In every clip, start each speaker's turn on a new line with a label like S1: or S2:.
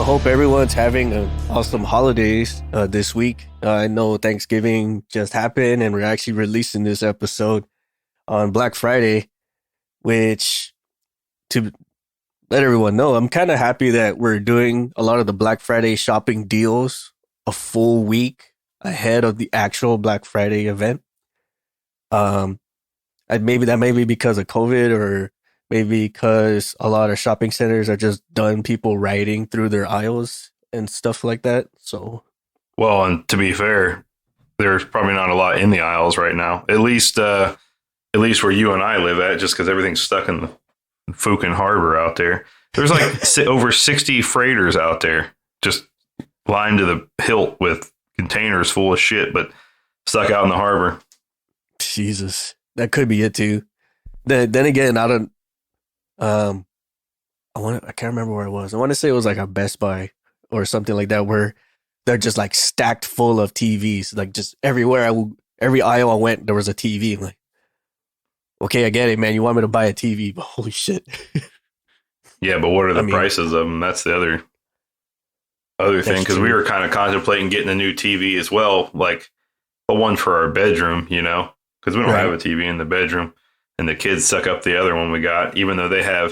S1: hope everyone's having an awesome holidays this week. I know Thanksgiving just happened and we're actually releasing this episode on Black Friday, which to let everyone know, I'm kind of happy that we're doing a lot of the Black Friday shopping deals a full week ahead of the actual Black Friday event. Maybe that may be because of COVID, or maybe because a lot of shopping centers are just done people riding through their aisles and stuff like that. So,
S2: well, and to be fair, there's probably not a lot in the aisles right now. At least where you and I live at, just because everything's stuck in the Fukin Harbor out there. There's like over 60 freighters out there, just lined to the hilt with containers full of shit, but stuck out in the harbor.
S1: Jesus, that could be it too. Then again, I don't. I can't remember where it was. I want to say it was like a Best Buy or something like that, where they're just like stacked full of TVs, like just everywhere. Every aisle I went, there was a TV. I'm like, okay, I get it, man. You want me to buy a TV, but holy shit.
S2: Yeah, but what are the prices of them? That's the other thing, because we were kind of contemplating getting a new TV as well, like a one for our bedroom, because we don't have a TV in the bedroom, and the kids suck up the other one we got, even though they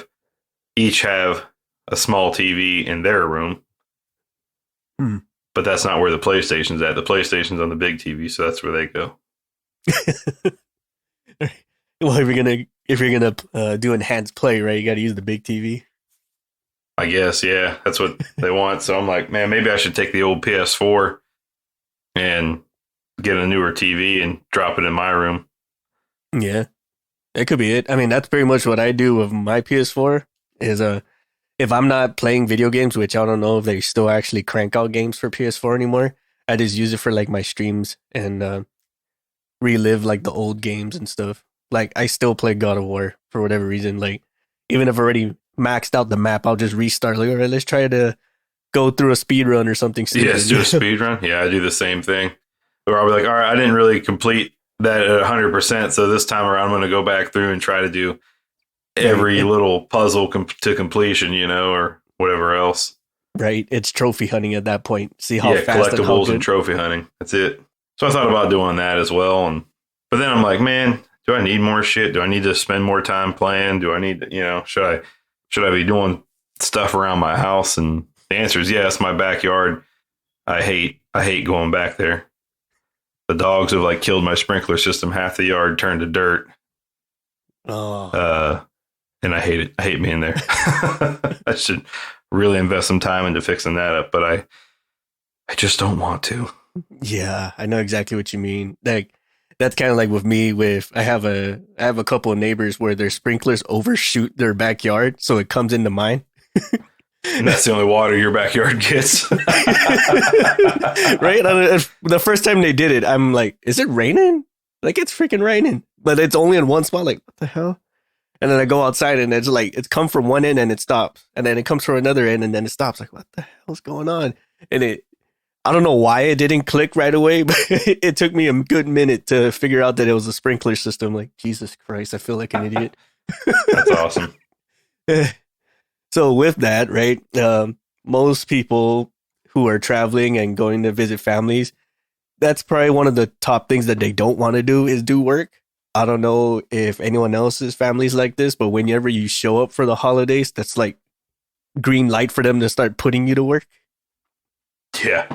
S2: each have a small TV in their room. But that's not where the PlayStation's at. The PlayStation's on the big TV, so that's where they go.
S1: Well, if you're gonna do enhanced play, right, you got to use the big TV.
S2: I guess, yeah, that's what they want. So I'm like, man, maybe I should take the old PS4 and get a newer TV and drop it in my room.
S1: Yeah, it could be it. I mean, that's pretty much what I do with my PS4. Is if I'm not playing video games, which I don't know if they still actually crank out games for PS4 anymore, I just use it for like my streams and relive like the old games and stuff. Like I still play God of War for whatever reason. Like even if I've already maxed out the map, I'll just restart. Like, all right, let's try to go through a speed run or something.
S2: Yeah, let's do a speed run. Yeah, I do the same thing. Or I'll be like, all right, I didn't really complete that at 100%, so this time around I'm going to go back through and try to do every little puzzle to completion, or whatever else.
S1: Right, it's trophy hunting at that point. See how fast
S2: collectibles and trophy hunting. That's it. So I thought about doing that as well, but then I'm like, man, do I need more shit? Do I need to spend more time playing? Do I need to, should I be doing stuff around my house? And the answer is yes. My backyard, I hate going back there. The dogs have like killed my sprinkler system. Half the yard turned to dirt.
S1: Oh.
S2: And I hate it. I hate being there. I should really invest some time into fixing that up, but I just don't want to.
S1: Yeah, I know exactly what you mean. Like that's kind of like with me. I have a couple of neighbors where their sprinklers overshoot their backyard, so it comes into mine.
S2: And that's the only water your backyard gets.
S1: Right? The first time they did it, I'm like, is it raining? Like, it's freaking raining. But it's only in one spot. Like, what the hell? And then I go outside and it's like, it's come from one end and it stops. And then it comes from another end and then it stops. Like, what the hell's going on? And I don't know why it didn't click right away, but it took me a good minute to figure out that it was a sprinkler system. Like, Jesus Christ, I feel like an idiot.
S2: That's awesome.
S1: So with that, right, most people who are traveling and going to visit families, that's probably one of the top things that they don't want to do is do work. I don't know if anyone else's family's like this, but whenever you show up for the holidays, that's like green light for them to start putting you to work.
S2: Yeah,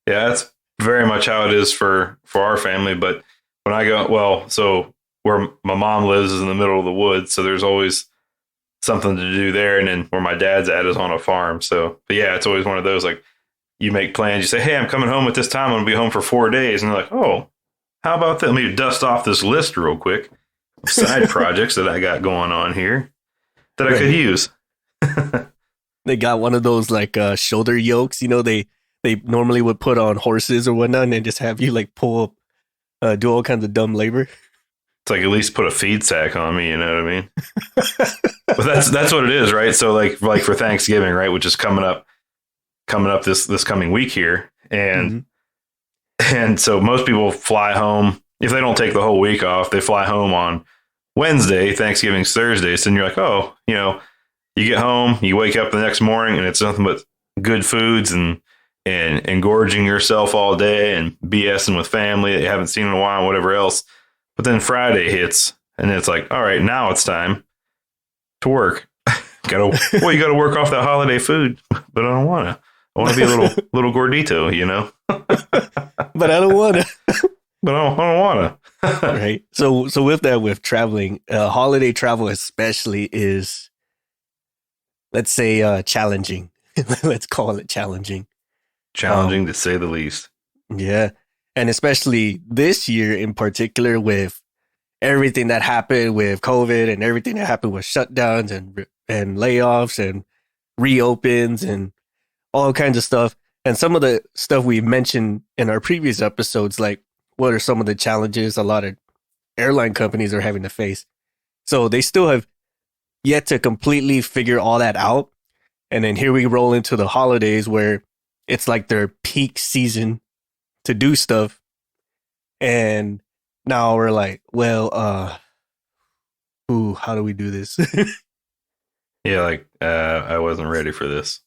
S2: that's very much how it is for our family. But when I go, so where my mom lives is in the middle of the woods, so there's always something to do there. And then where my dad's at is on a farm. So, but yeah, it's always one of those, like, you make plans, you say, hey, I'm coming home at this time, I'm gonna be home for 4 days, and they're like, oh, how about that? Let me dust off this list real quick, side projects that I got going on here that I could use.
S1: They got one of those like shoulder yokes, they normally would put on horses or whatnot, and they just have you like pull up, do all kinds of dumb labor.
S2: It's like, at least put a feed sack on me, you know what I mean? But that's what it is, right? So like for Thanksgiving, right, which is coming up this coming week here, and so most people fly home. If they don't take the whole week off, they fly home on Wednesday. Thanksgiving's Thursday, so then you're like, oh, you get home, you wake up the next morning, and it's nothing but good foods and gorging yourself all day and BSing with family that you haven't seen in a while and whatever else. But then Friday hits and it's like, all right, now it's time to work. You got to work off that holiday food, but I don't want to. I want to be a little gordito, you know.
S1: But I don't want to.
S2: But I don't want to.
S1: Right. So with traveling, holiday travel especially is, let's say, challenging. Let's call it challenging.
S2: Challenging to say the least.
S1: Yeah. And especially this year in particular, with everything that happened with COVID and everything that happened with shutdowns and layoffs and reopens and all kinds of stuff. And some of the stuff we mentioned in our previous episodes, like what are some of the challenges a lot of airline companies are having to face. So they still have yet to completely figure all that out. And then here we roll into the holidays where it's like their peak season to do stuff. And now we're like, well, how do we do this?
S2: Yeah, like I wasn't ready for this.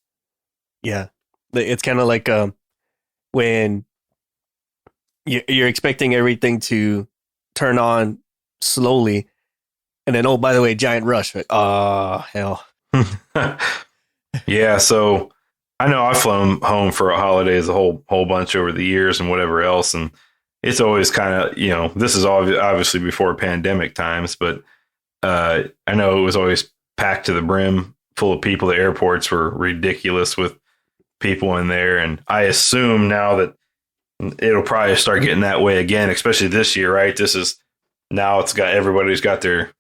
S1: Yeah. It's kind of like when you're expecting everything to turn on slowly. And then, oh, by the way, giant rush. Like, oh, hell.
S2: Yeah, so I know I've flown home for a holidays a whole bunch over the years and whatever else. And it's always kind of, you know, this is obviously before pandemic times, but I know it was always packed to the brim full of people. The airports were ridiculous with people in there. And I assume now that it'll probably start getting that way again, especially this year, right? This is now everybody's got their,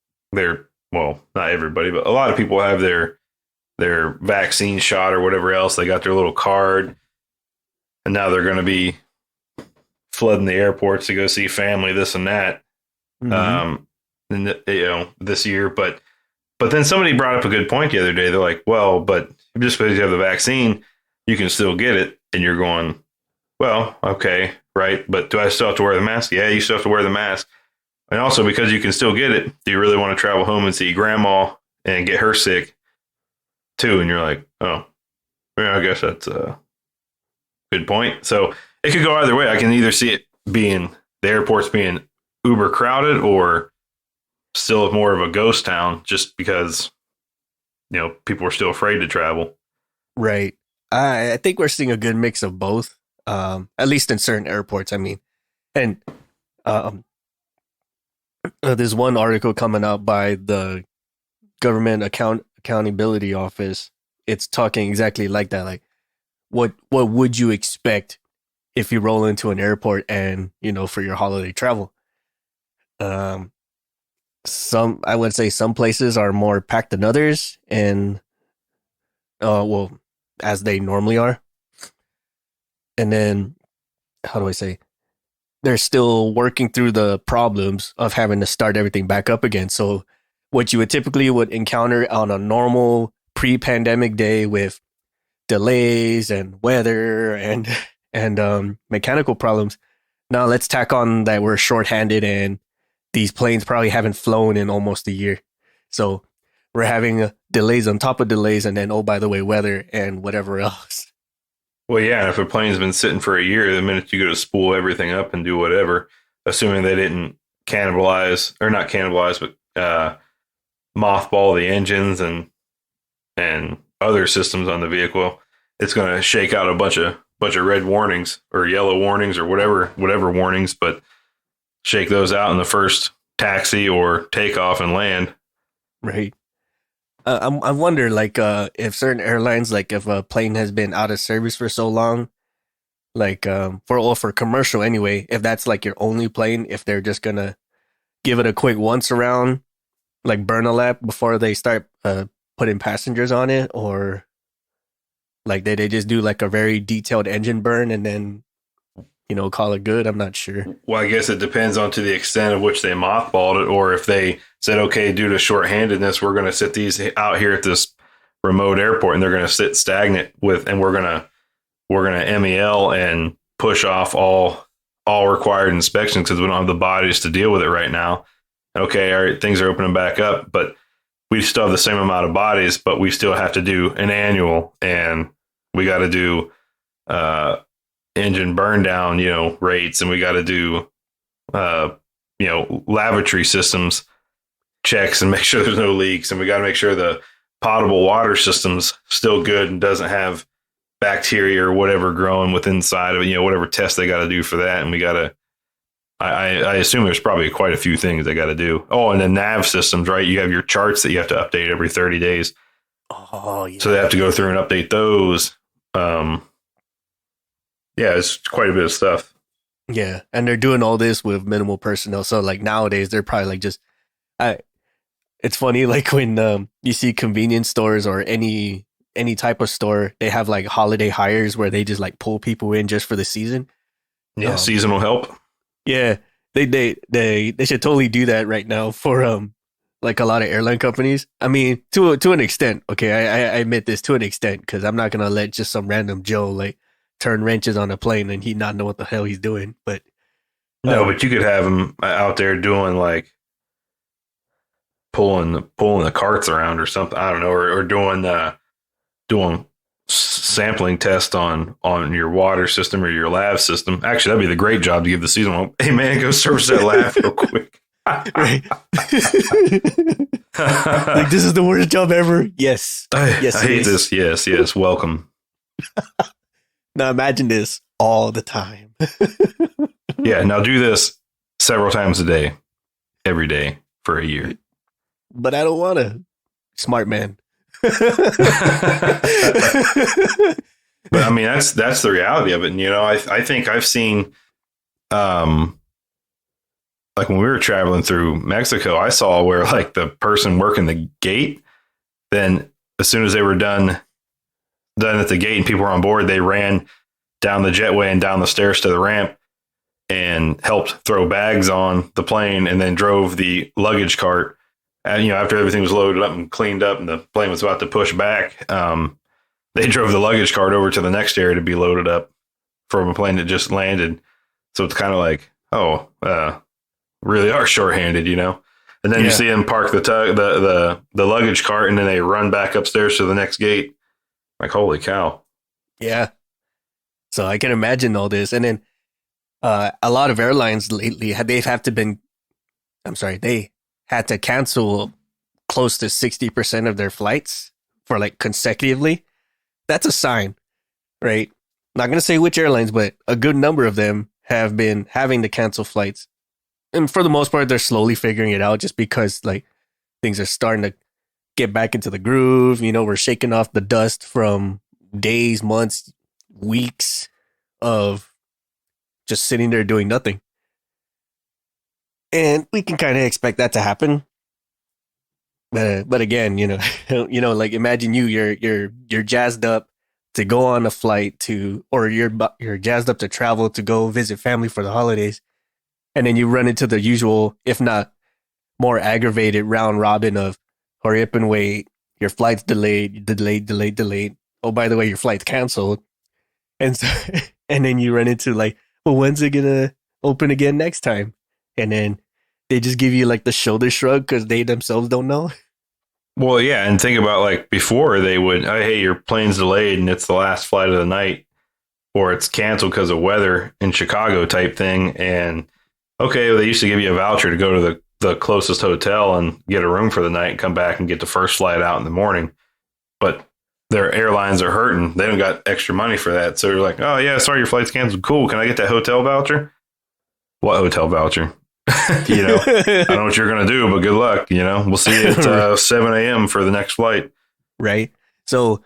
S2: well, not everybody, but a lot of people have their vaccine shot or whatever else. They got their little card and now they're going to be flooding the airports to go see family, this and that. Mm-hmm. And you know, this year, but then somebody brought up a good point the other day. They're like, well, but just because you have the vaccine, you can still get it. And you're going, well, okay, right. But do I still have to wear the mask? Yeah, you still have to wear the mask. And also because you can still get it, do you really want to travel home and see grandma and get her sick too? And you're like, oh, yeah, I guess that's a good point. So it could go either way. I can either see it being the airports being uber crowded or still more of a ghost town just because, you know, people are still afraid to travel.
S1: Right. I think we're seeing a good mix of both, at least in certain airports. I mean, and there's one article coming out by the Government Accountability Office. It's talking exactly like that. Like, what would you expect if you roll into an airport and, you know, for your holiday travel? I would say some places are more packed than others, and well, as they normally are. And then, how do I say? They're still working through the problems of having to start everything back up again. So what you would typically encounter on a normal pre-pandemic day with delays and weather and mechanical problems. Now let's tack on that we're shorthanded and these planes probably haven't flown in almost a year. So we're having delays on top of delays, and then, oh, by the way, weather and whatever else.
S2: Well, yeah, and if a plane's been sitting for a year, the minute you go to spool everything up and do whatever, assuming they didn't mothball the engines and other systems on the vehicle, it's going to shake out a bunch of red warnings or yellow warnings or whatever warnings, but shake those out in the first taxi or takeoff and land.
S1: Right. I wonder, like, if certain airlines, like, if a plane has been out of service for so long, like, for commercial anyway, if that's like your only plane, if they're just gonna give it a quick once around, like burn a lap before they start putting passengers on it, or like they just do like a very detailed engine burn and then, you know, call it good. I'm not sure.
S2: Well, I guess it depends on to the extent of which they mothballed it, or if they said, okay, due to shorthandedness, we're going to sit these out here at this remote airport and they're going to sit stagnant and we're going to MEL and push off all required inspections because we don't have the bodies to deal with it right now. Okay, all right, things are opening back up, but we still have the same amount of bodies, but we still have to do an annual, and We got to do engine burn down, rates, and we got to do lavatory systems checks and make sure there's no leaks, and we got to make sure the potable water system's still good and doesn't have bacteria or whatever growing with inside of it, whatever test they got to do for that. And we got to, I assume there's probably quite a few things they got to do. Oh, and the nav systems, right? You have your charts that you have to update every 30 days.
S1: Oh, yeah.
S2: So they have to go through and update those. Yeah, it's quite a bit of stuff.
S1: Yeah, and they're doing all this with minimal personnel. So like nowadays, they're probably like just, it's funny, like when you see convenience stores or any type of store, they have like holiday hires where they just like pull people in just for the season.
S2: Yeah, seasonal help.
S1: Yeah, they should totally do that right now for like a lot of airline companies. I mean, to an extent. Okay, I admit this to an extent, because I'm not gonna let just some random Joe like turn wrenches on a plane and he not know what the hell he's doing. But
S2: no, but you could have him out there doing like pulling the carts around or something. I don't know, or doing sampling tests on your water system or your lab system. Actually, that'd be the great job to give the season. Hey man, go service that lab real quick.
S1: Right. Like, this is the worst job ever. Yes. Yes.
S2: I hate this. Yes. Welcome.
S1: Now imagine this all the time.
S2: Yeah. Now do this several times a day, every day for a year.
S1: But I don't want to. Smart man.
S2: But I mean, that's the reality of it. And, I think I've seen, like when we were traveling through Mexico, I saw where like the person working the gate, then as soon as they were done at the gate and people were on board, they ran down the jetway and down the stairs to the ramp and helped throw bags on the plane, and then drove the luggage cart. And, after everything was loaded up and cleaned up and the plane was about to push back, they drove the luggage cart over to the next area to be loaded up from a plane that just landed. So it's kind of like, really are shorthanded, And then you see them park the luggage cart, and then they run back upstairs to the next gate. Like, holy cow.
S1: Yeah. So I can imagine all this. And then a lot of airlines lately, they had to cancel close to 60% of their flights for like consecutively. That's a sign, right? Not going to say which airlines, but a good number of them have been having to cancel flights. And for the most part, they're slowly figuring it out, just because like things are starting to get back into the groove. We're shaking off the dust from days, months, weeks of just sitting there doing nothing. And we can kind of expect that to happen. But again, like imagine you're jazzed up to go on a flight or you're jazzed up to travel to go visit family for the holidays. And then you run into the usual, if not more aggravated round robin of hurry up and wait. Your flight's delayed. Oh, by the way, your flight's canceled. And so, and then you run into like, well, when's it gonna open again next time? And then they just give you like the shoulder shrug because they themselves don't know.
S2: Well, yeah. And think about like before they would, hey, your plane's delayed and it's the last flight of the night, or it's canceled because of weather in Chicago type thing. And okay, well, they used to give you a voucher to go to the closest hotel and get a room for the night and come back and get the first flight out in the morning. But their airlines are hurting. They don't got extra money for that. So they're like, oh, yeah, sorry, your flight's canceled. Cool. Can I get that hotel voucher? What hotel voucher? I don't know what you're going to do, but good luck. We'll see you at 7 a.m. for the next flight.
S1: Right. So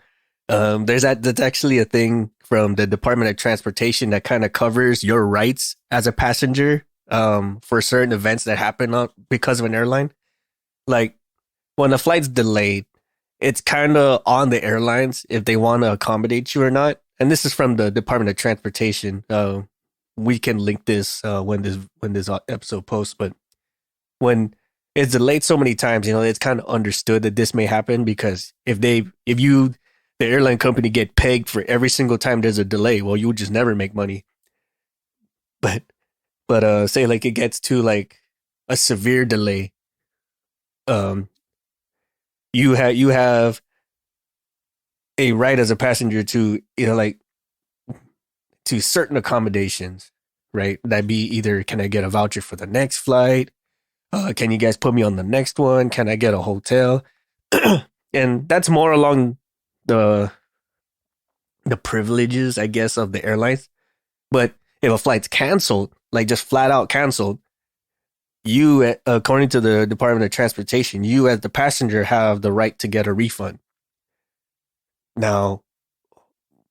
S1: that's actually a thing from the Department of Transportation that kind of covers your rights as a passenger for certain events that happen because of an airline. Like when a flight's delayed, it's kind of on the airlines if they want to accommodate you or not. And this is from the Department of Transportation. We can link this when this episode posts. But when it's delayed so many times, it's kind of understood that this may happen, because if the airline company get pegged for every single time there's a delay, well, you would just never make money. But say like it gets to like a severe delay, you have a right as a passenger to, like to certain accommodations, right? That'd be either, can I get a voucher for the next flight? Can you guys put me on the next one? Can I get a hotel? And that's more along the the privileges, I guess, of the airlines. But if a flight's canceled, like just flat out canceled, you, according to the Department of Transportation, you as the passenger have the right to get a refund. Now,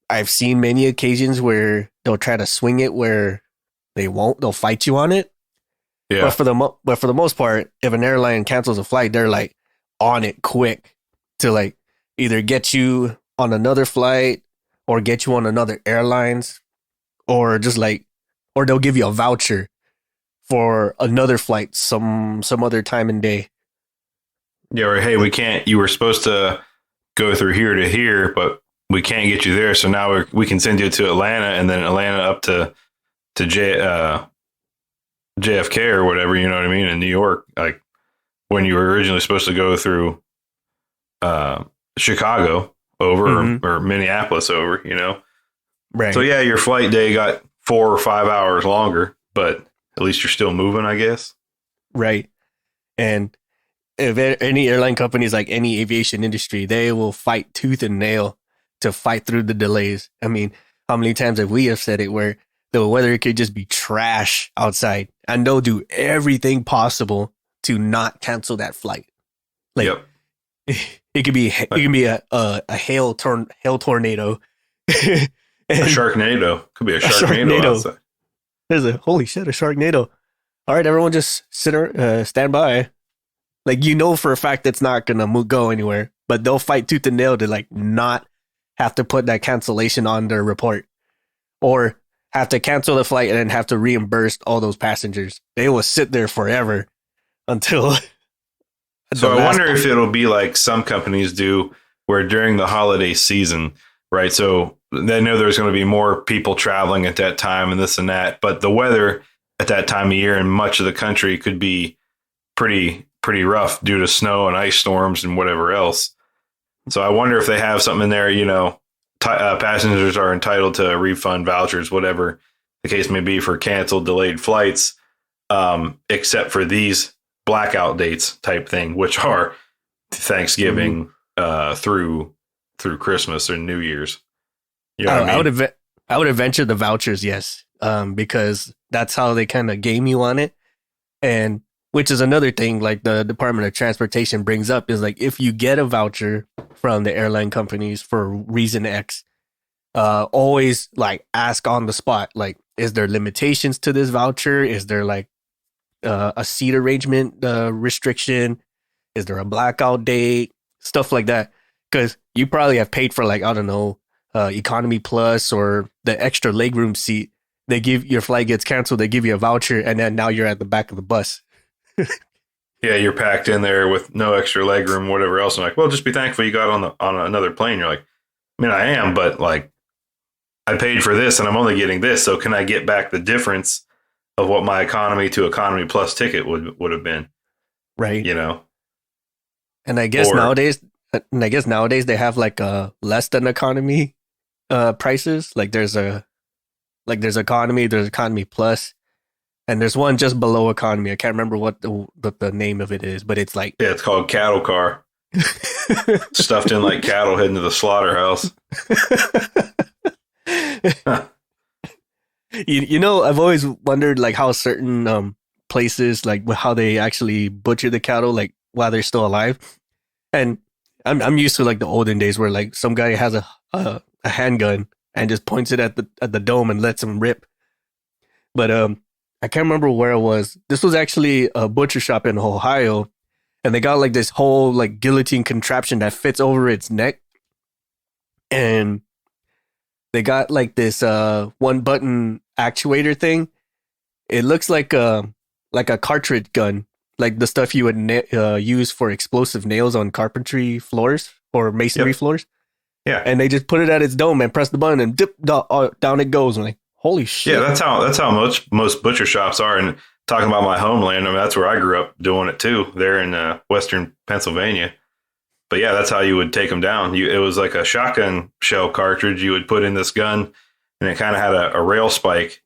S1: I've seen many occasions where they'll try to swing it where they won't. They'll fight you on it.
S2: Yeah.
S1: But for the most part, if an airline cancels a flight, they're like on it quick to like either get you on another flight or get you on another airlines, or just like, or they'll give you a voucher for another flight some other time and day.
S2: Yeah. Or, hey, we can't, you were supposed to go through here to here, but we can't get you there. So now we can send you to Atlanta, and then Atlanta up to JFK or whatever, you know what I mean, in New York, like when you were originally supposed to go through Chicago over or Minneapolis over,
S1: Right.
S2: So yeah, your flight day got 4 or 5 hours longer, but at least you're still moving, I guess.
S1: Right. And if any airline companies, like any aviation industry, they will fight tooth and nail to fight through the delays. I mean, how many times have we said it where the weather could just be trash outside, and they'll do everything possible to not cancel that flight. Like,
S2: Yep.
S1: it could be a hail tornado.
S2: A Sharknado. Could be a Sharknado outside.
S1: There's a holy shit, a Sharknado. All right, everyone, just stand by. Like, for a fact that's not gonna go anywhere, but they'll fight tooth and nail to like not have to put that cancellation on their report, or have to cancel the flight and then have to reimburse all those passengers. They will sit there forever until.
S2: So I wonder if it'll be like some companies do, where during the holiday season, right? So they know there's going to be more people traveling at that time and this and that, but the weather at that time of year in much of the country could be pretty rough due to snow and ice storms and whatever else. So I wonder if they have something in there, passengers are entitled to refund vouchers, whatever the case may be, for canceled, delayed flights, except for these blackout dates type thing, which are Thanksgiving through Christmas or New Year's. You know what I mean?
S1: I would venture the vouchers, yes, because that's how they kind of game you on it, and which is another thing, like the Department of Transportation brings up, is like if you get a voucher from the airline companies for reason X, always like ask on the spot, like, is there limitations to this voucher? Is there like a seat arrangement restriction? Is there a blackout date? Stuff like that. Because you probably have paid for, like, I don't know, economy plus or the extra legroom seat. They give your flight gets canceled. They give you a voucher, and then now you're at the back of the bus.
S2: Yeah, you're packed in there with no extra legroom, whatever else. I'm like, well, just be thankful you got on another plane. You're like, I mean, I am, but like, I paid for this and I'm only getting this. So can I get back the difference of what my economy to economy plus ticket would have been?
S1: Right. And I guess
S2: Or-
S1: nowadays they have like less than economy prices. Like there's economy, there's economy plus, and there's one just below economy. I can't remember what the name of it is, but it's like,
S2: Yeah, it's called cattle car. Stuffed in like cattle heading to the slaughterhouse.
S1: I've always wondered like how certain places, like how they actually butcher the cattle like while they're still alive. And I'm used to like the olden days where like some guy has a handgun and just points it at the dome and lets him rip. But I can't remember where it was. This was actually a butcher shop in Ohio, and they got like this whole like guillotine contraption that fits over its neck, and they got like this one button actuator thing. It looks like a cartridge gun, like the stuff you would use for explosive nails on carpentry floors or masonry floors.
S2: Yeah.
S1: And they just put it at its dome and press the button and dip down it goes. I'm like, holy shit.
S2: Yeah, that's how most butcher shops are. And talking about my homeland, I mean, that's where I grew up doing it too, there in western Pennsylvania. but yeah, that's how you would take them down. It was like a shotgun shell cartridge. You would put in this gun, and it kind of had a rail spike,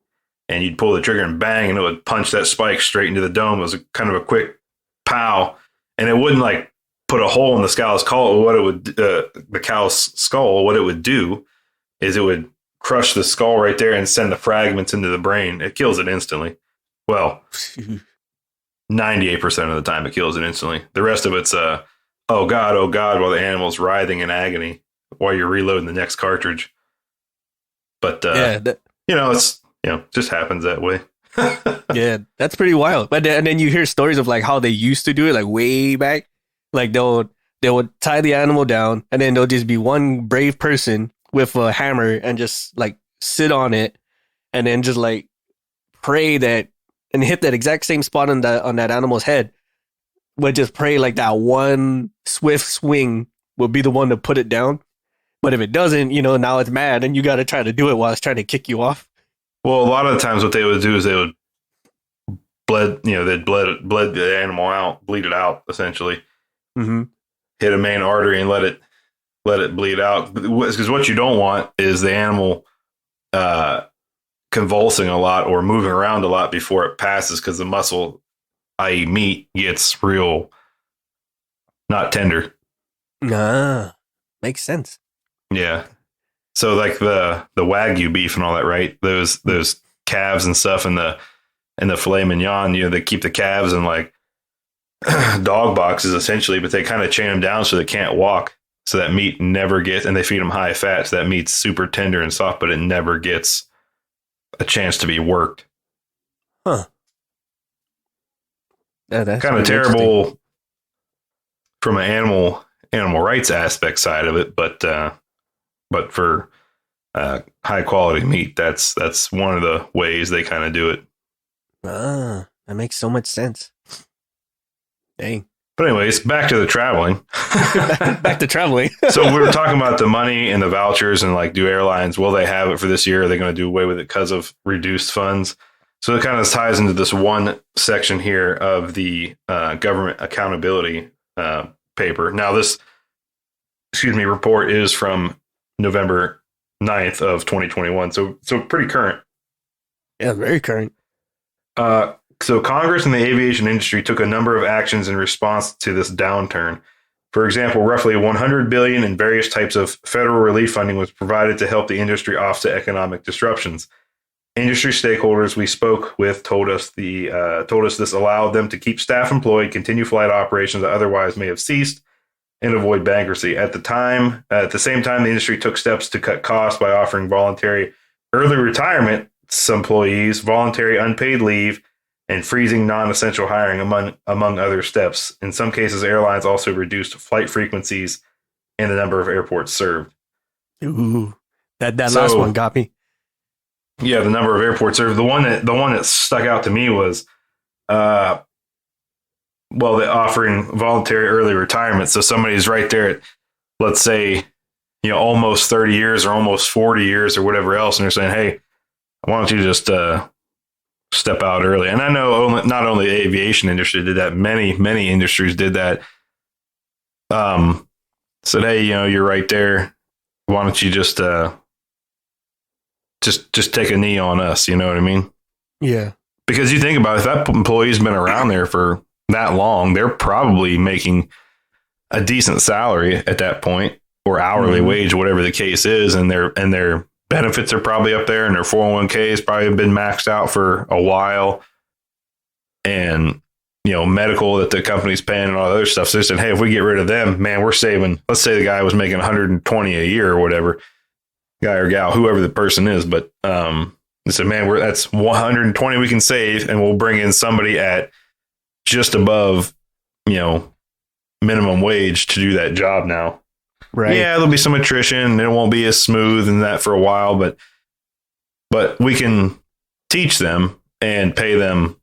S2: and you'd pull the trigger and bang, and it would punch that spike straight into the dome. It was kind of a quick pow, and it wouldn't like put a hole in the cow's skull. What it would, the cow's skull, what it would do is it would crush the skull right there and send the fragments into the brain. It kills it instantly. Well, 98% of the time it kills it instantly. The rest of it's oh God, while the animal's writhing in agony while you're reloading the next cartridge. But it's just happens that way.
S1: Yeah, that's pretty wild. But then you hear stories of like how they used to do it, like way back. Like they would tie the animal down, and then there'll just be one brave person with a hammer and just like sit on it, and then just like pray that and hit that exact same spot on that animal's head. But just pray like that one swift swing will be the one to put it down. But if it doesn't, now it's mad, and you got to try to do it while it's trying to kick you off.
S2: Well, a lot of the times what they would do is they would bleed the animal out, bleed it out essentially.
S1: Mm-hmm.
S2: Hit a main artery and let it bleed out. Because what you don't want is the animal convulsing a lot or moving around a lot before it passes, because the muscle, i.e. meat, gets real not tender.
S1: Makes sense.
S2: Yeah. So like the Wagyu beef and all that, right? Those calves and stuff and the filet mignon, they keep the calves in like dog boxes essentially, but they kind of chain them down so they can't walk. So that meat never gets, and they feed them high fat. So that meat's super tender and soft, but it never gets a chance to be worked.
S1: Huh. Yeah, that's
S2: kind of terrible from an animal rights aspect side of it, but for high quality meat, that's one of the ways they kind of do it.
S1: That makes so much sense. Dang.
S2: But anyways, back to the traveling.
S1: back to traveling.
S2: So we were talking about the money and the vouchers, and like, do airlines, will they have it for this year? Are they going to do away with it because of reduced funds? So it kind of ties into this one section here of the government accountability paper. Now this, report is from November 9th of 2021. So pretty current.
S1: Yeah, very current.
S2: So Congress and the aviation industry took a number of actions in response to this downturn. For example, roughly $100 billion in various types of federal relief funding was provided to help the industry offset economic disruptions. Industry stakeholders we spoke with told us this allowed them to keep staff employed, continue flight operations that otherwise may have ceased, and avoid bankruptcy. At the same time, the industry took steps to cut costs by offering voluntary early retirement to employees, voluntary unpaid leave, and freezing non-essential hiring, among other steps. In some cases, airlines also reduced flight frequencies and the number of airports served.
S1: Ooh, that last one got me.
S2: Yeah, the number of airports served. The one that stuck out to me was, they're offering voluntary early retirement. So somebody's right there at, let's say, almost 30 years or almost 40 years or whatever else, and they're saying, "Hey, why don't you just step out early?" And I know not only the aviation industry did that, many industries did that. Said, "Hey, you're right there. Why don't you just take a knee on us?" You know what I mean?
S1: Yeah.
S2: Because you think about it, if that employee's been around there for that long, they're probably making a decent salary at that point, or hourly wage, whatever the case is, and their benefits are probably up there, and their 401k has probably been maxed out for a while, and medical that the company's paying and all the other stuff. So they said, "Hey, if we get rid of them, man, we're saving." Let's say the guy was making 120 a year or whatever, guy or gal, whoever the person is, but they said, "Man, that's 120 we can save, and we'll bring in somebody at just above, minimum wage to do that job now."
S1: Right.
S2: Yeah, there'll be some attrition and it won't be as smooth and that for a while, but we can teach them and pay them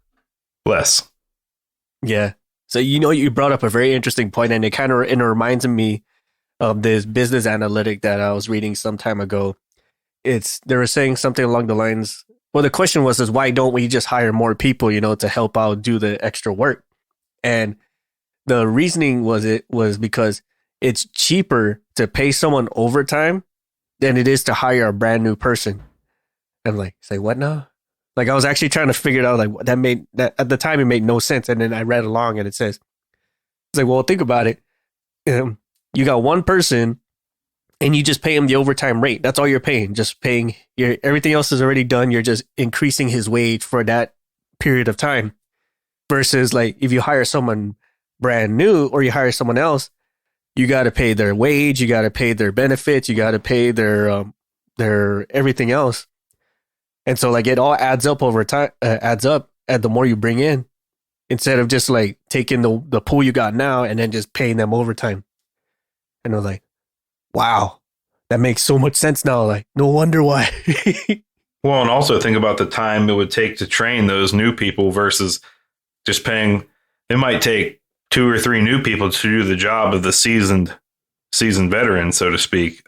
S2: less. Yeah.
S1: So, you brought up a very interesting point, and it reminds me of this business analytic that I was reading some time ago. They were saying something along the lines, well, the question was, why don't we just hire more people, to help out do the extra work? And the reasoning was because it's cheaper to pay someone overtime than it is to hire a brand new person. I'm like, say what now? Like I was actually trying to figure it out. Like that at the time it made no sense. And then I read along and it says, it's like, well, think about it. You got one person and you just pay him the overtime rate. That's all you're paying. Just paying everything else is already done. You're just increasing his wage for that period of time. Versus like if you hire someone brand new or you hire someone else, you got to pay their wage, you got to pay their benefits, you got to pay their everything else. And so like it all adds up over time, adds up at the more you bring in, instead of just like taking the pool you got now and then just paying them overtime. And I was like, wow, that makes so much sense now. Like, no wonder why.
S2: Well, and also think about the time it would take to train those new people versus just paying. It might take 2 or 3 new people to do the job of the seasoned veteran, so to speak.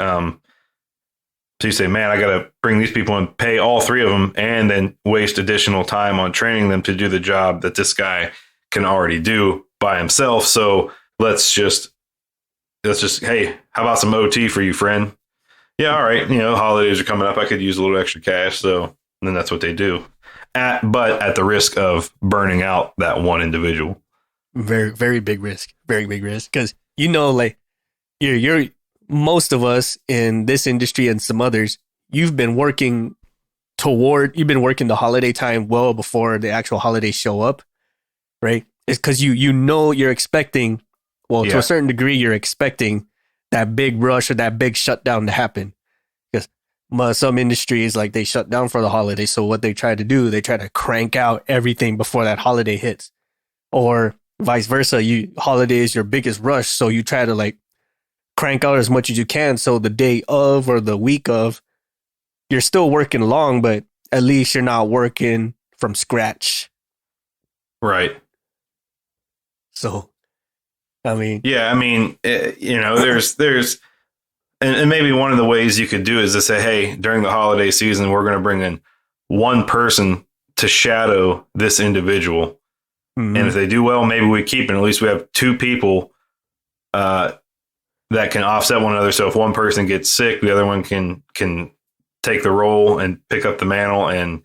S2: So you say, man, I got to bring these people and pay all 3 of them and then waste additional time on training them to do the job that this guy can already do by himself. So let's just, hey, how about some OT for you, friend? Yeah, all right. Holidays are coming up. I could use a little extra cash. So then that's what they do. But at the risk of burning out that one individual.
S1: Very, very big risk. Very big risk. Because, like you're most of us in this industry and some others, you've been working the holiday time well before the actual holidays show up, right? It's because you're expecting, to a certain degree, you're expecting that big rush or that big shutdown to happen. Because some industries, like they shut down for the holiday. So what they try to do, they try to crank out everything before that holiday hits. Or vice versa, holiday is your biggest rush. So you try to like crank out as much as you can. So the day of or the week of, you're still working long, but at least you're not working from scratch.
S2: Right.
S1: So, I mean,
S2: there's, and maybe one of the ways you could do is to say, hey, during the holiday season, we're going to bring in one person to shadow this individual. Mm-hmm. And if they do well, maybe we keep it. At least we have 2 people that can offset one another. So if one person gets sick, the other one can take the role and pick up the mantle and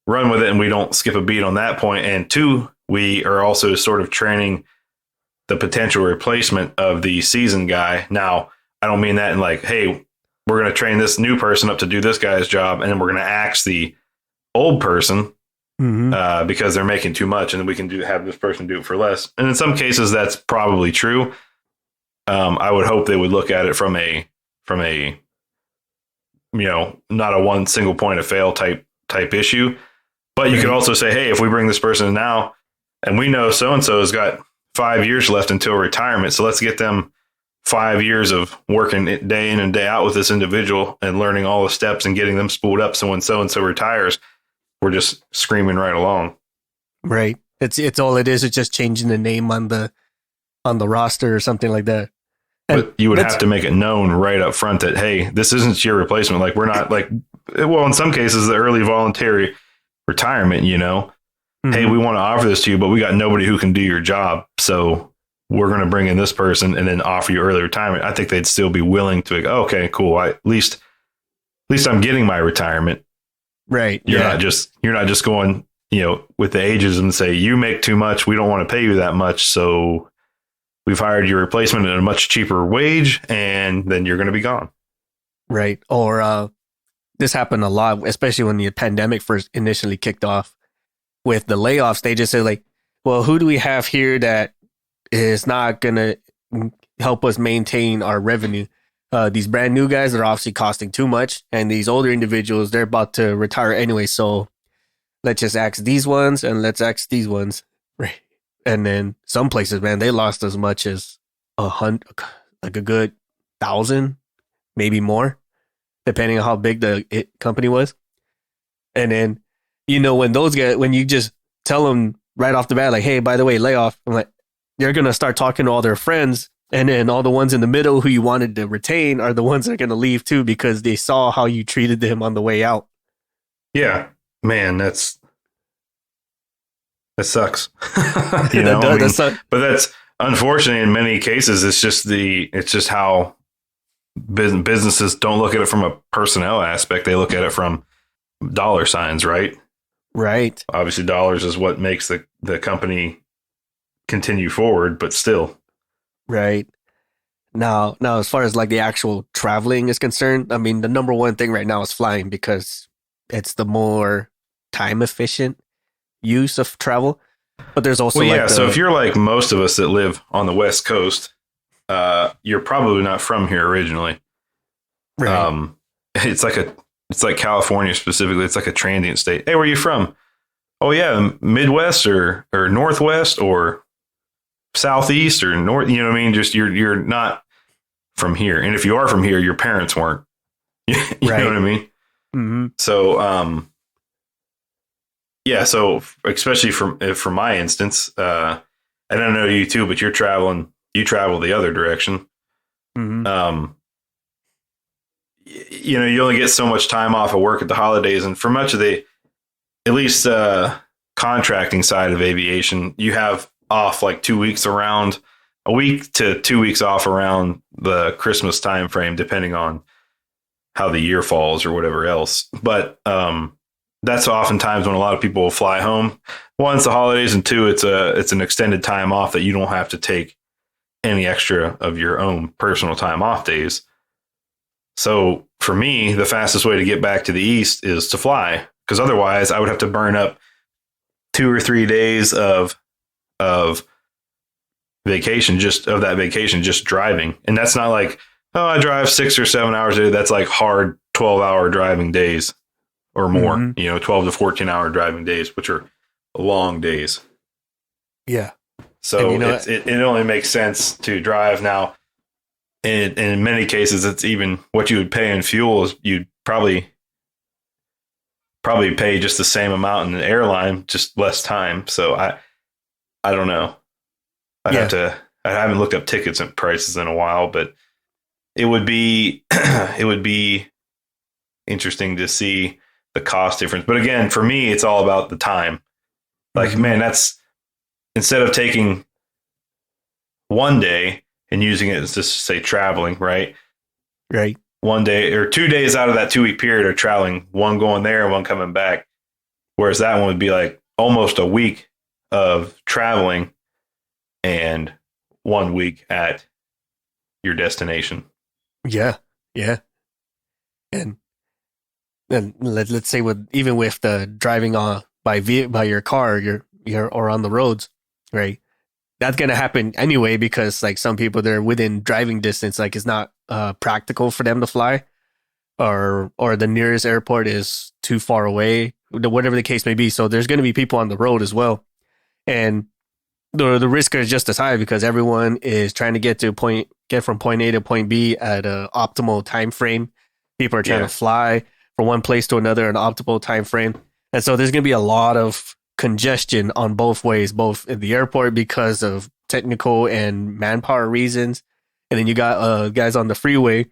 S2: run with it. And we don't skip a beat on that point. And 2, we are also sort of training the potential replacement of the seasoned guy. Now, I don't mean that in like, hey, we're going to train this new person up to do this guy's job. And then we're going to axe the old person. Mm-hmm. Because they're making too much, and then we can have this person do it for less. And in some cases, that's probably true. I would hope they would look at it from a not a one single point of fail type issue. But you could also say, hey, if we bring this person in now, and we know so and so has got 5 years left until retirement, so let's get them 5 years of working day in and day out with this individual and learning all the steps and getting them spooled up. So when so and so retires, we're just screaming right along.
S1: Right. It's all it is. It's just changing the name on the roster or something like that. And
S2: but you would have to make it known right up front that, hey, this isn't your replacement. Like we're not like, well, in some cases, the early voluntary retirement, mm-hmm. Hey, we want to offer this to you, but we got nobody who can do your job. So we're going to bring in this person and then offer you early retirement. I think they'd still be willing to, okay, cool. At least I'm getting my retirement.
S1: Right.
S2: You're not just going, with the ageism and say, you make too much. We don't want to pay you that much. So we've hired your replacement at a much cheaper wage and then you're going to be gone.
S1: Right. Or this happened a lot, especially when the pandemic first initially kicked off with the layoffs. They just said like, well, who do we have here that is not going to help us maintain our revenue? These brand new guys are obviously costing too much, and these older individuals, they're about to retire anyway. So let's just axe these ones and let's axe these ones. Right. And then some places, man, they lost as much as 100, like a good 1,000, maybe more, depending on how big the company was. And then, when those guys, when you just tell them right off the bat, like, hey, by the way, layoff, I'm like, they're going to start talking to all their friends. And then all the ones in the middle who you wanted to retain are the ones that are going to leave too, because they saw how you treated them on the way out.
S2: Yeah, man, that sucks.
S1: That sucks.
S2: But unfortunately, in many cases, it's just how businesses don't look at it from a personnel aspect. They look at it from dollar signs, right?
S1: Right.
S2: Obviously, dollars is what makes the company continue forward, but still.
S1: Right. Now, as far as like the actual traveling is concerned, I mean, the number one thing right now is flying because it's the more time efficient use of travel. But there's also
S2: so if you're like most of us that live on the West Coast, you're probably not from here originally.
S1: right.
S2: It's like California specifically. It's like a transient state. Hey, where are you from? Oh yeah, Midwest or Northwest or Southeast or North. You know what I mean? Just you're not from here, and if you are from here, your parents weren't. You know what I mean?
S1: Mm-hmm.
S2: So yeah. So especially from my instance, I don't know you too, but you travel the other direction.
S1: Mm-hmm.
S2: You only get so much time off of work at the holidays, and for much of the, at least contracting side of aviation, you have off like 2 weeks around, a week to 2 weeks off around the Christmas time frame, depending on how the year falls or whatever else. But that's oftentimes when a lot of people will fly home. One, it's the holidays, and two, it's an extended time off that you don't have to take any extra of your own personal time off days. So for me, the fastest way to get back to the East is to fly, because otherwise I would have to burn up 2 or 3 days of vacation, just driving. And that's not like, oh, I drive 6 or 7 hours a day. That's like hard 12-hour driving days or more, 12 to 14-hour driving days, which are long days.
S1: Yeah.
S2: So it only makes sense to drive now. And in many cases, it's even what you would pay in fuel is you'd probably pay just the same amount in the airline, just less time. So I don't know. I haven't looked up tickets and prices in a while, but it would be interesting to see the cost difference. But again, for me, it's all about the time. Like, man, that's, instead of taking one day and using it as just say traveling, right?
S1: Right.
S2: 1 day or 2 days out of that 2 week period are traveling, one going there and one coming back. Whereas that one would be like almost a week of traveling and 1 week at your destination.
S1: Yeah. Yeah. And let's say with the driving on by your car, you're or on the roads, right? That's going to happen anyway, because like some people, they're within driving distance, like it's not practical for them to fly, or the nearest airport is too far away, whatever the case may be. So there's going to be people on the road as well. And the risk is just as high because everyone is trying to get from point A to point B at an optimal time frame. People are trying to fly from one place to another in an optimal time frame. And so there's going to be a lot of congestion on both ways, both at the airport because of technical and manpower reasons, and then you got guys on the freeway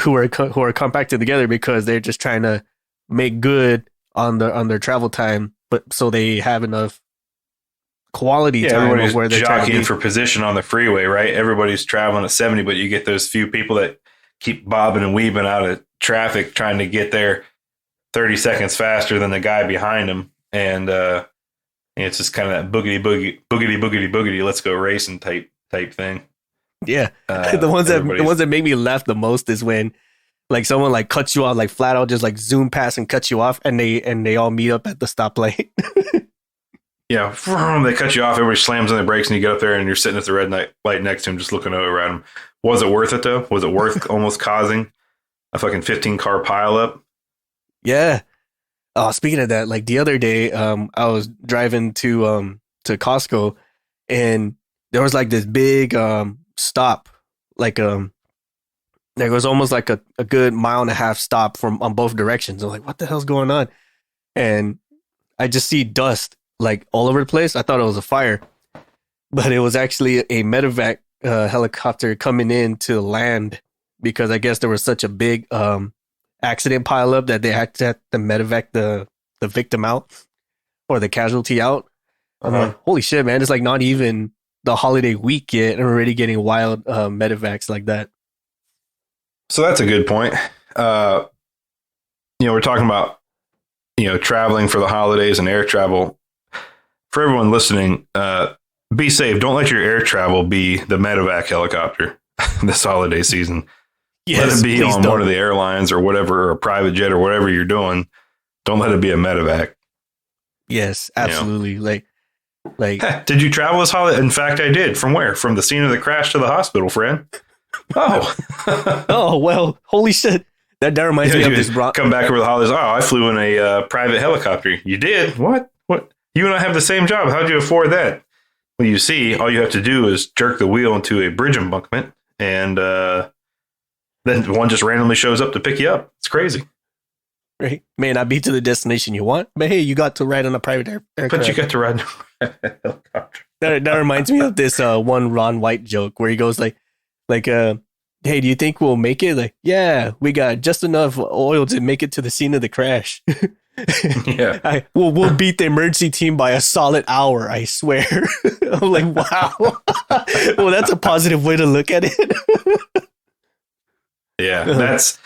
S1: who are compacted together because they're just trying to make good on their travel time, but so they have enough quality time
S2: everybody's
S1: where they're
S2: jockeying for position on the freeway, right? Everybody's traveling at 70, but you get those few people that keep bobbing and weaving out of traffic trying to get there 30 seconds faster than the guy behind them. And it's just kind of that boogity, let's go racing type thing.
S1: Yeah. The ones that make me laugh the most is when like someone like cuts you off, like flat out just like zoom past and cuts you off, and they all meet up at the stoplight.
S2: Yeah, they cut you off, everybody slams on their brakes, and you get up there and you're sitting at the red light next to him just looking over at him. Was it worth it though? Was it worth almost causing a fucking 15-car pileup?
S1: Yeah. Oh, speaking of that, like the other day, I was driving to Costco, and there was like this big stop, like there was almost like a good 1.5 mile stop on both directions. I'm like, what the hell's going on? And I just see dust like all over the place. I thought it was a fire, but it was actually a medevac helicopter coming in to land, because I guess there was such a big accident pile up that they had to medevac the victim out, or the casualty out. I'm like, holy shit, man! It's like not even the holiday week yet, and we're already getting wild medevacs like that.
S2: So that's a good point. We're talking about, traveling for the holidays and air travel. For everyone listening, be safe. Don't let your air travel be the medevac helicopter this holiday season. Yes, let it be on one of the airlines or whatever, or a private jet or whatever you're doing. Don't let it be a medevac.
S1: Yes, absolutely. Like,
S2: did you travel this holiday? In fact, I did. From where? From the scene of the crash to the hospital, friend. Oh,
S1: oh well, holy shit! That reminds me of this.
S2: Come back over the holidays. Oh, I flew in a private helicopter. You did? What? You and I have the same job. How'd you afford that? Well, you see, all you have to do is jerk the wheel into a bridge embankment, and then one just randomly shows up to pick you up. It's crazy.
S1: Right? May not be to the destination you want, but hey, you got to ride on a private aircraft.
S2: But you got to ride on a helicopter.
S1: That reminds me of this one Ron White joke where he goes like, hey, do you think we'll make it? Like, yeah, we got just enough oil to make it to the scene of the crash.
S2: Yeah.
S1: We'll beat the emergency team by a solid hour, I swear. I'm like, wow. Well, that's a positive way to look at it.
S2: Yeah, that's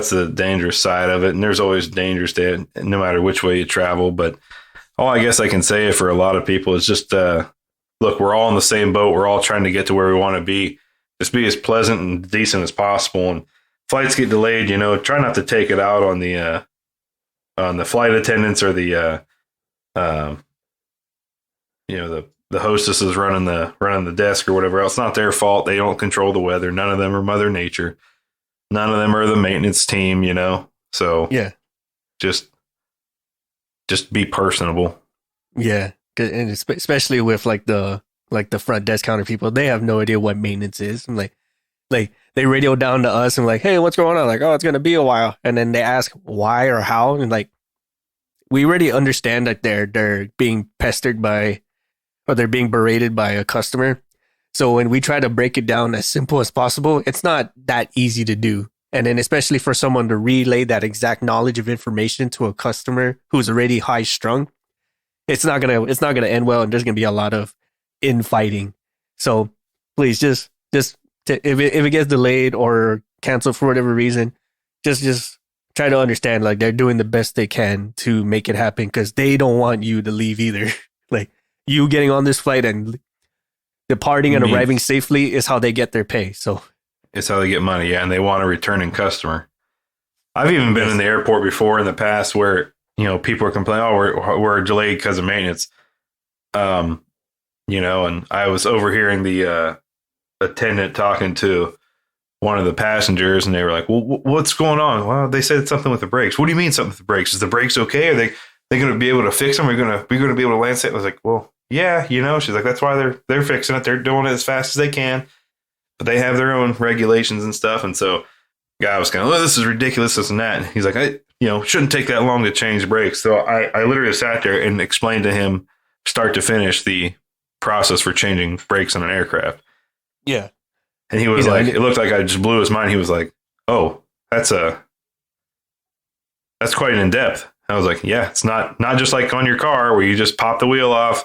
S2: the dangerous side of it. And there's always dangers to it, no matter which way you travel. But all I guess I can say for a lot of people is just, look, we're all in the same boat. We're all trying to get to where we want to be. Just be as pleasant and decent as possible. And flights get delayed, try not to take it out on the flight attendants or the hostesses running the desk or whatever else. It's not their fault. They don't control the weather. None of them are Mother Nature. None of them are the maintenance team, So
S1: yeah,
S2: just be personable.
S1: Yeah, and especially with like the front desk counter people, they have no idea what maintenance is. And like they radio down to us and like, hey, what's going on? Like, oh, it's gonna be a while. And then they ask why or how, and like we already understand that they're being pestered by, or they're being berated by a customer. So when we try to break it down as simple as possible, it's not that easy to do. And then especially for someone to relay that exact knowledge of information to a customer who's already high strung, it's not gonna end well, and there's gonna be a lot of infighting. So please just if it gets delayed or canceled for whatever reason, just try to understand like they're doing the best they can to make it happen, because they don't want you to leave either. Like you getting on this flight and departing and arriving safely is how they get their pay. So
S2: it's how they get money. Yeah. And they want a returning customer. I've even been in the airport before in the past where, people are complaining, oh, we're delayed because of maintenance. And I was overhearing the attendant talking to one of the passengers, and they were like, well, what's going on? Well, they said something with the brakes. What do you mean something with the brakes? Is the brakes okay? Are they going to be able to fix them? Are we going to be able to land safe? I was like, well, yeah, she's like, that's why they're fixing it. They're doing it as fast as they can, but they have their own regulations and stuff. And so guy was kind of, this is ridiculous, this and that. And he's like, shouldn't take that long to change brakes. So I literally sat there and explained to him start to finish the process for changing brakes on an aircraft.
S1: Yeah.
S2: And he was like, it looked like I just blew his mind. He was like, oh, that's quite in depth. I was like, yeah, it's not just like on your car where you just pop the wheel off,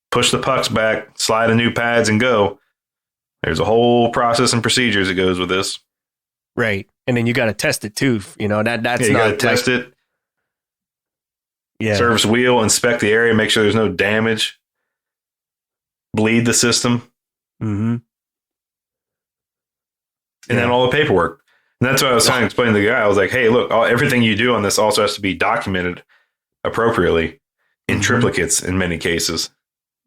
S2: push the pucks back, slide the new pads and go. There's a whole process and procedures that goes with this.
S1: Right. And then you got to test it too. That's
S2: you
S1: not
S2: got to test it.
S1: Yeah.
S2: Service wheel, inspect the area, make sure there's no damage. Bleed the system.
S1: Mm-hmm.
S2: And then all the paperwork. And that's what I was trying to explain to the guy. I was like, hey, look, everything you do on this also has to be documented appropriately in triplicates in many cases.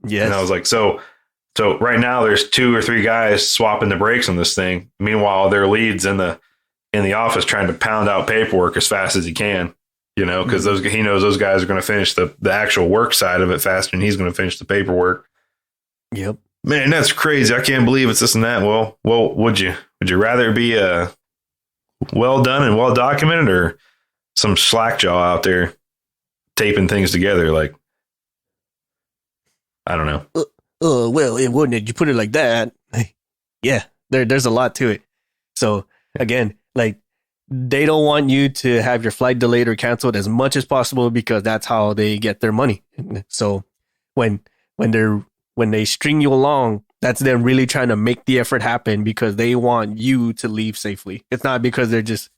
S1: Yes.
S2: And I was like, so right now there's 2 or 3 guys swapping the brakes on this thing. Meanwhile, their lead's in the office trying to pound out paperwork as fast as he can, because he knows those guys are going to finish the actual work side of it faster than he's going to finish the paperwork.
S1: Yep.
S2: Man, that's crazy. I can't believe it's this and that. Well, would you rather be well done and well documented, or some slackjaw out there taping things together? Like, I don't know.
S1: Well, it wouldn't. You put it like that. Yeah, there's a lot to it. So again, like, they don't want you to have your flight delayed or canceled as much as possible, because that's how they get their money. So when when they string you along, that's them really trying to make the effort happen because they want you to leave safely. It's not because they're just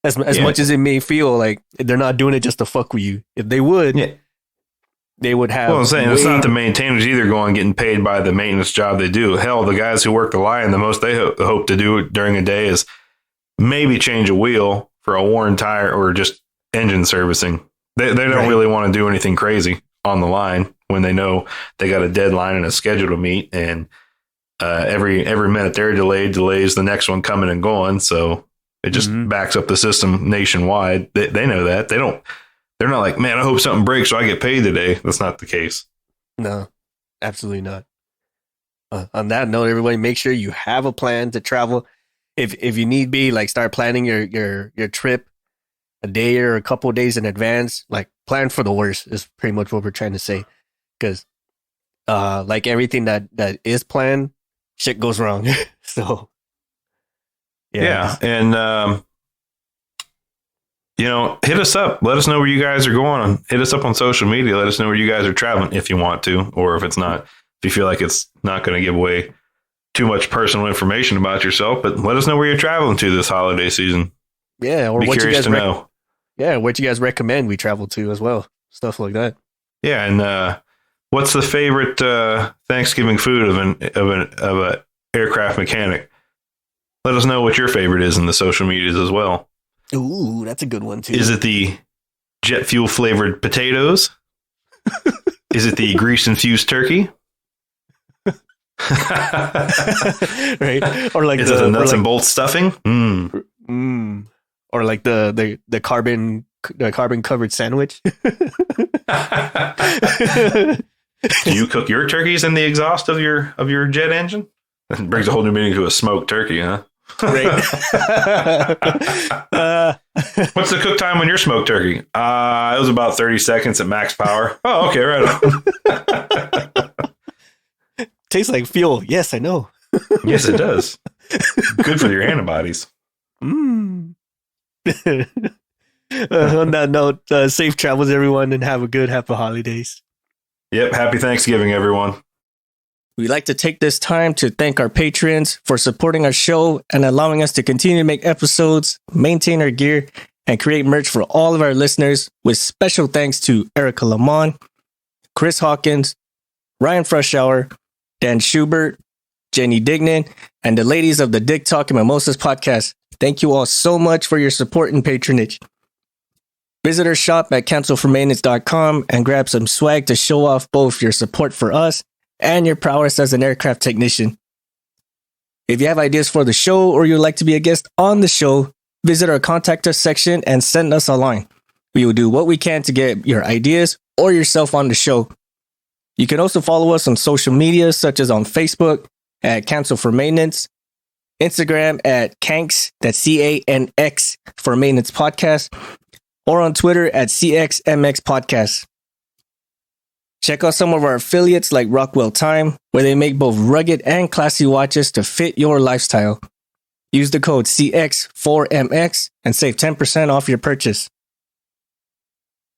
S1: as much as it may feel like they're not doing it just to fuck with you. If they would, they would have.
S2: Well, I'm saying it's not the maintainers either going getting paid by the maintenance job they do. Hell, the guys who work the line, the most they hope to do during a day is maybe change a wheel for a worn tire or just engine servicing. They don't really want to do anything crazy on the line when they know they got a deadline and a schedule to meet, and every minute they're delayed delays the next one coming and going. So it just backs up the system nationwide. They know that. They're not like, man, I hope something breaks so I get paid today. That's not the case.
S1: No, absolutely not. On that note, everybody, make sure you have a plan to travel. If you need be, like, start planning your trip a day or a couple of days in advance. Like, plan for the worst is pretty much what we're trying to say. Because like everything that is planned, shit goes wrong. So
S2: and hit us up. Let us know where you guys are going. Hit us up on social media. Let us know where you guys are traveling if you want to, or if it's not, if you feel like it's not going to give away too much personal information about yourself. But let us know where you're traveling to this holiday season.
S1: Yeah, or
S2: be
S1: what
S2: curious
S1: you guys
S2: to know.
S1: Yeah, what you guys recommend we travel to as well. Stuff like that.
S2: Yeah, and what's the favorite Thanksgiving food of an aircraft mechanic? Let us know what your favorite is in the social medias as well.
S1: Ooh, that's a good one too.
S2: Is it the jet fuel flavored potatoes? Is it the grease infused turkey?
S1: Right? Or like
S2: is it the nuts and bolts stuffing?
S1: Or like the carbon covered sandwich.
S2: Do you cook your turkeys in the exhaust of your jet engine? That brings a whole new meaning to a smoked turkey, huh?
S1: Right.
S2: What's the cook time on your smoked turkey? It was about 30 seconds at max power. Oh, okay, right on.
S1: Tastes like fuel. Yes, I know.
S2: Yes, it does. Good for your antibodies.
S1: On that note, safe travels, everyone, and have a good happy holidays.
S2: Yep, happy Thanksgiving, everyone.
S1: We'd like to take this time to thank our patrons for supporting our show and allowing us to continue to make episodes, maintain our gear, and create merch for all of our listeners, with special thanks to Erica Lamont, Chris Hawkins, Ryan Freshour, Dan Schubert, Jenny Dignan, and the ladies of the Dick Talk and Mimosas podcast. Thank you all so much for your support and patronage. Visit our shop at cancelformaintenance.com and grab some swag to show off both your support for us and your prowess as an aircraft technician. If you have ideas for the show or you'd like to be a guest on the show, visit our contact us section and send us a line. We will do what we can to get your ideas or yourself on the show. You can also follow us on social media, such as on Facebook at Cancel for Maintenance, Instagram at Canx, that's CANX for Maintenance Podcast, or on Twitter at CXMX Podcast. Check out some of our affiliates like Rockwell Time, where they make both rugged and classy watches to fit your lifestyle. Use the code CX4MX and save 10% off your purchase.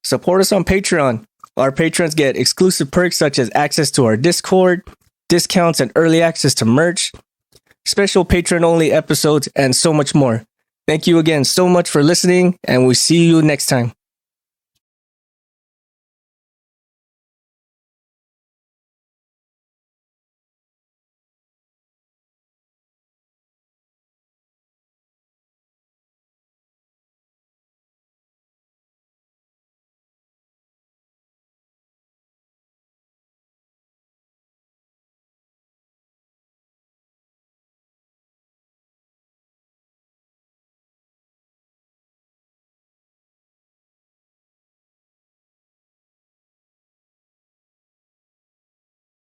S1: Support us on Patreon. Our patrons get exclusive perks such as access to our Discord, discounts and early access to merch, special patron-only episodes, and so much more. Thank you again so much for listening, and we'll see you next time.